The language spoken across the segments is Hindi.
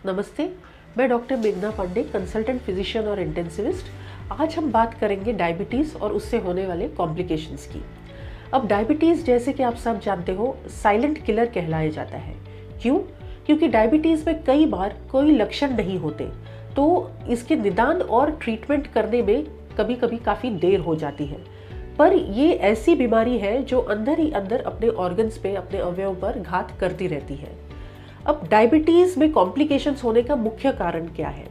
नमस्ते, मैं डॉक्टर मेघना पांडे, कंसल्टेंट फिजिशियन और इंटेंसिविस्ट। आज हम बात करेंगे डायबिटीज़ और उससे होने वाले कॉम्प्लिकेशंस की। अब डायबिटीज़, जैसे कि आप सब जानते हो, साइलेंट किलर कहलाया जाता है। क्यों? क्योंकि डायबिटीज़ में कई बार कोई लक्षण नहीं होते, तो इसके निदान और ट्रीटमेंट करने में कभी कभी काफ़ी देर हो जाती है। पर ये ऐसी बीमारी है जो अंदर ही अंदर अपने ऑर्गन्स पे, अपने अवयव पर घात करती रहती है। अब डायबिटीज़ में कॉम्प्लिकेशंस होने का मुख्य कारण क्या है?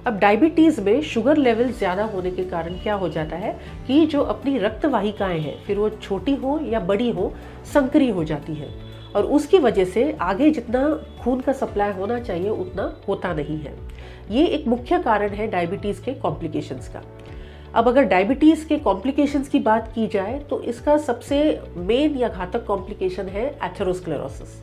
अब डायबिटीज़ में शुगर लेवल ज़्यादा होने के कारण क्या हो जाता है कि जो अपनी रक्त वाहिकाएं हैं, फिर वो छोटी हो या बड़ी हो, संकरी हो जाती है और उसकी वजह से आगे जितना खून का सप्लाई होना चाहिए उतना होता नहीं है। ये एक मुख्य कारण है डायबिटीज़ के कॉम्प्लिकेशंस का। अब अगर डायबिटीज़ के कॉम्प्लिकेशंस की बात की जाए तो इसका सबसे मेन या घातक कॉम्प्लिकेशन है एथेरोस्क्लेरोसिस।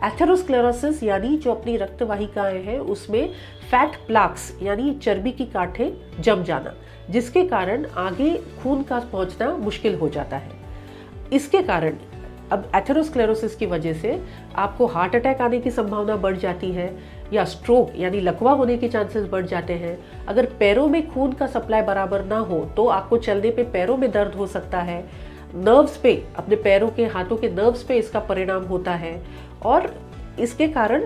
एथेरोस्क्लेरोसिस यानी जो अपनी रक्त वाहिकाएं हैं उसमें फैट प्लाक्स यानी चर्बी की गांठें जम जाना, जिसके कारण आगे खून का पहुंचना मुश्किल हो जाता है। इसके कारण अब एथेरोस्क्लेरोसिस की वजह से आपको हार्ट अटैक आने की संभावना बढ़ जाती है या स्ट्रोक यानी लकवा होने के चांसेस बढ़ जाते हैं। अगर पैरों में खून का सप्लाई बराबर ना हो तो आपको चलने पे पैरों में दर्द हो सकता है। नर्व्स पे, अपने पैरों के, हाथों के नर्व्स पे इसका परिणाम होता है और इसके कारण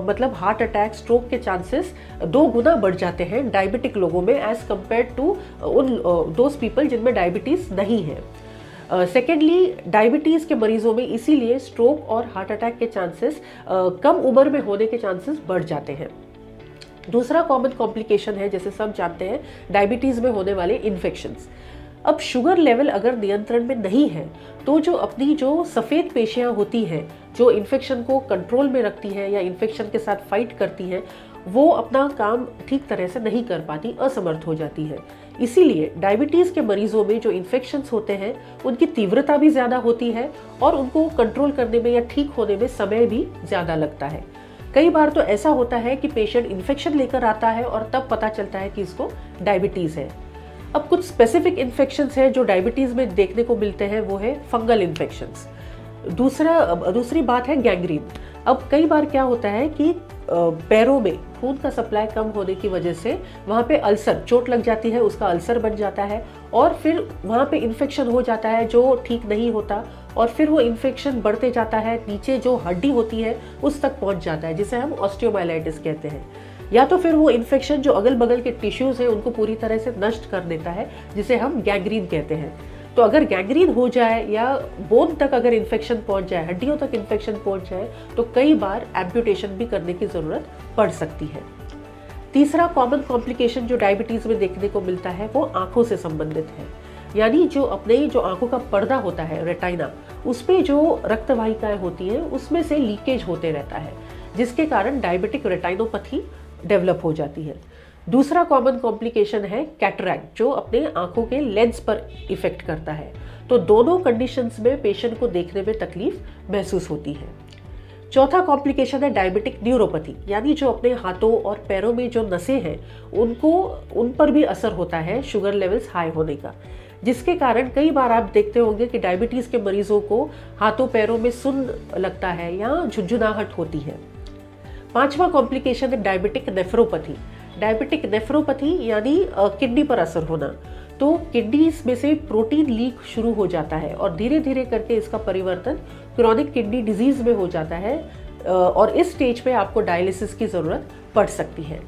मतलब हार्ट अटैक, स्ट्रोक के चांसेस 2 गुना बढ़ जाते हैं डायबिटिक लोगों में एज कम्पेयर टू उन दोज पीपल जिनमें डायबिटीज़ नहीं है। सेकेंडली, डायबिटीज़ के मरीजों में इसीलिए स्ट्रोक और हार्ट अटैक के चांसेस कम उम्र में होने के चांसेस बढ़ जाते हैं। दूसरा कॉमन कॉम्प्लिकेशन है, जैसे सब जानते हैं, डायबिटीज़ में होने वाले इन्फेक्शंस। अब शुगर लेवल अगर नियंत्रण में नहीं है तो जो अपनी जो सफ़ेद पेशियां होती हैं, जो इन्फेक्शन को कंट्रोल में रखती हैं या इन्फेक्शन के साथ फाइट करती हैं, वो अपना काम ठीक तरह से नहीं कर पाती, असमर्थ हो जाती है। इसीलिए डायबिटीज़ के मरीजों में जो इन्फेक्शंस होते हैं उनकी तीव्रता भी ज़्यादा होती है और उनको कंट्रोल करने में या ठीक होने में समय भी ज़्यादा लगता है। कई बार तो ऐसा होता है कि पेशेंट इन्फेक्शन लेकर आता है और तब पता चलता है कि इसको डायबिटीज़ है। अब कुछ स्पेसिफिक इन्फेक्शंस हैं जो डायबिटीज़ में देखने को मिलते हैं, वो है फंगल इन्फेक्शंस। दूसरी बात है गैंग्रीन। अब कई बार क्या होता है कि पैरों में खून का सप्लाई कम होने की वजह से वहाँ पे अल्सर, चोट लग जाती है, उसका अल्सर बन जाता है और फिर वहाँ पे इन्फेक्शन हो जाता है जो ठीक नहीं होता और फिर वो इन्फेक्शन बढ़ते जाता है, नीचे जो हड्डी होती है उस तक पहुँच जाता है, जिसे हम ऑस्टियोमाइलाइटिस कहते हैं। या तो फिर वो इन्फेक्शन जो अगल बगल के टिश्यूज़ हैं उनको पूरी तरह से नष्ट कर देता है, जिसे हम गैंग्रीन कहते हैं। तो अगर गैंग्रीन हो जाए या बोन तक अगर इन्फेक्शन पहुंच जाए, हड्डियों तक इन्फेक्शन पहुंच जाए, तो कई बार एम्पुटेशन भी करने की ज़रूरत पड़ सकती है। तीसरा कॉमन कॉम्प्लिकेशन जो डायबिटीज़ में देखने को मिलता है वो आँखों से संबंधित है। यानी जो आँखों का पर्दा होता है, रेटाइना, उस पर जो रक्त वाहिकाएँ होती हैं उसमें से लीकेज होते रहता है, जिसके कारण डायबिटिक रेटाइनोपैथी डेवलप हो जाती है। दूसरा कॉमन कॉम्प्लिकेशन है कैटरैक्ट, जो अपने आंखों के लेंस पर इफेक्ट करता है। तो दोनों कंडीशंस में पेशेंट को देखने में तकलीफ महसूस होती है। चौथा कॉम्प्लिकेशन है डायबिटिक न्यूरोपैथी, यानी जो अपने हाथों और पैरों में जो नसें हैं उन पर भी असर होता है शुगर लेवल्स हाई होने का, जिसके कारण कई बार आप देखते होंगे कि डायबिटीज़ के मरीजों को हाथों पैरों में सुन्न लगता है या झुंझुनाहट होती है। पांचवा कॉम्प्लिकेशन है डायबिटिक नेफ्रोपैथी। डायबिटिक नेफ्रोपैथी यानी किडनी पर असर होना। तो किडनीज में से प्रोटीन लीक शुरू हो जाता है और धीरे धीरे करके इसका परिवर्तन क्रॉनिक किडनी डिजीज में हो जाता है और इस स्टेज पे आपको डायलिसिस की ज़रूरत पड़ सकती है।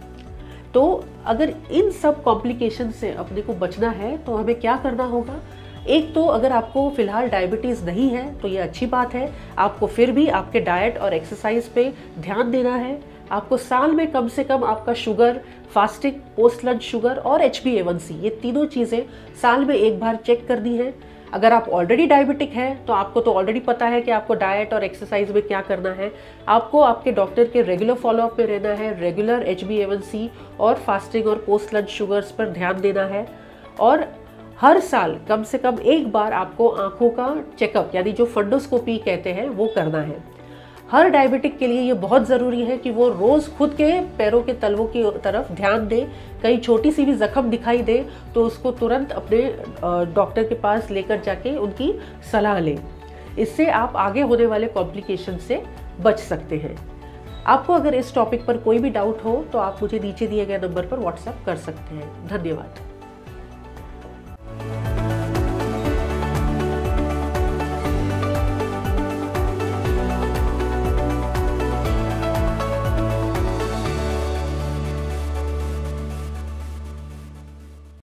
तो अगर इन सब कॉम्प्लिकेशन से अपने को बचना है तो हमें क्या करना होगा? एक तो अगर आपको फिलहाल डायबिटीज़ नहीं है तो ये अच्छी बात है, आपको फिर भी आपके डाइट और एक्सरसाइज पे ध्यान देना है। आपको साल में कम से कम आपका sugar, fasting, post lunch sugar और HbA1c, ये तीनों चीज़ें साल में एक बार चेक करनी है। अगर आप ऑलरेडी डायबिटिक हैं तो आपको तो ऑलरेडी पता है कि आपको डाइट और एक्सरसाइज में क्या करना है। आपको आपके डॉक्टर के रेगुलर फॉलोअप में रहना है, रेगुलर HbA1c और फास्टिंग और पोस्ट लंच शुगर्स पर ध्यान देना है और हर साल कम से कम एक बार आपको आंखों का चेकअप यानी जो फंडोस्कोपी कहते हैं वो करना है। हर डायबिटिक के लिए ये बहुत ज़रूरी है कि वो रोज़ खुद के पैरों के तलवों की तरफ ध्यान दे। कहीं छोटी सी भी जख्म दिखाई दे तो उसको तुरंत अपने डॉक्टर के पास लेकर जाके उनकी सलाह लें। इससे आप आगे होने वाले कॉम्प्लिकेशन से बच सकते हैं। आपको अगर इस टॉपिक पर कोई भी डाउट हो तो आप मुझे नीचे दिए गए नंबर पर व्हाट्सएप कर सकते हैं। धन्यवाद।